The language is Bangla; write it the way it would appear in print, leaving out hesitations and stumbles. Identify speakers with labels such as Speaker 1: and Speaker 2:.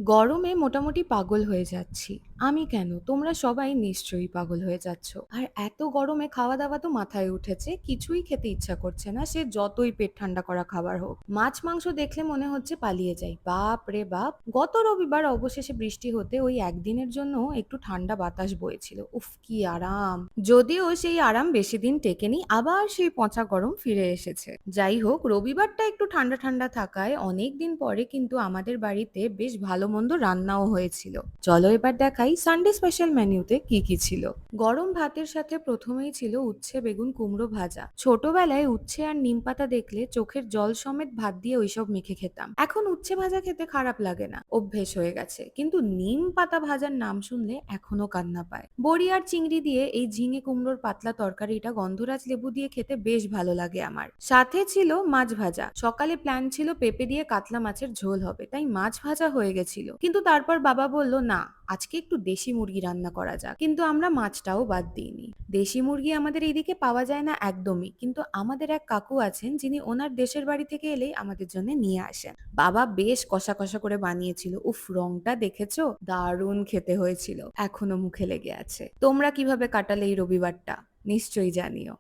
Speaker 1: গরমে মোটামুটি পাগল হয়ে যাচ্ছি। আমি কেন? তোমরা সবাই নিশ্চয়ই পাগল হয়ে যাচ্ছ। আর এত গরমে খাওয়া-দাওয়া তো মাথায় উঠেছে। কিছুই খেতে ইচ্ছা করছে না, সে যতই পেট ঠান্ডা করা খাবার হোক। মাছ-মাংস দেখলে মনে হচ্ছে পালিয়ে যাই। বাপ রে বাপ! গত রবিবার অবশেষে বৃষ্টি হতে ওই একদিনের জন্য একটু ঠান্ডা বাতাস বইছিল। উফ কি আরাম! যদিও সেই আরাম বেশিদিন টেকেনি, আবার সেই পচা গরম ফিরে এসেছে। যাই হোক, রবিবারটা একটু ঠান্ডা ঠান্ডা থাকায় অনেকদিন পরে কিন্তু আমাদের বাড়িতে বেশ ভালো মন্দ রান্নাও হয়েছিল। চলো এবার দেখাই সানডে স্পেশাল মেনুতে কি কি ছিল। গরম ভাতের সাথে প্রথমেই ছিল উচ্ছে বেগুন কুমড়ো ভাজা। ছোটবেলায় উচ্ছে আর নিম পাতা দেখলে চোখের জল সমেত ভাত দিয়ে ওইসব মেখে খেতাম। এখন উচ্ছে ভাজা খেতে খারাপ লাগে না, অভ্যেস হয়ে গেছে, কিন্তু নিম পাতা ভাজার নাম শুনলে এখনো কান্না পায়। বড়ি আর চিংড়ি দিয়ে এই ঝিঙে কুমড়োর পাতলা তরকারিটা গন্ধরাজ লেবু দিয়ে খেতে বেশ ভালো লাগে আমার। সাথে ছিল মাছ ভাজা। সকালে প্ল্যান ছিল পেঁপে দিয়ে কাতলা মাছের ঝোল হবে, তাই মাছ ভাজা হয়ে গেছিল, কিন্তু তারপর বাবা বলল না, আজকে একটু দেশি মুরগি রান্না করা যাক। কিন্তু আমরা মাছটাও বাদ দিইনি। দেশি মুরগি আমাদের এইদিকে পাওয়া যায় না একদমই, কিন্তু আমাদের এক কাকু আছেন যিনি ওনার দেশের বাড়ি থেকে এলেই আমাদের জন্য নিয়ে আসেন। বাবা বেশ কষা কষা করে বানিয়েছিল। উফ, রংটা দেখেছো? দারুণ খেতে হয়েছিল, এখনো মুখে লেগে আছে। তোমরা কিভাবে কাটালে এই রবিবারটা? নিশ্চয়ই জানিও।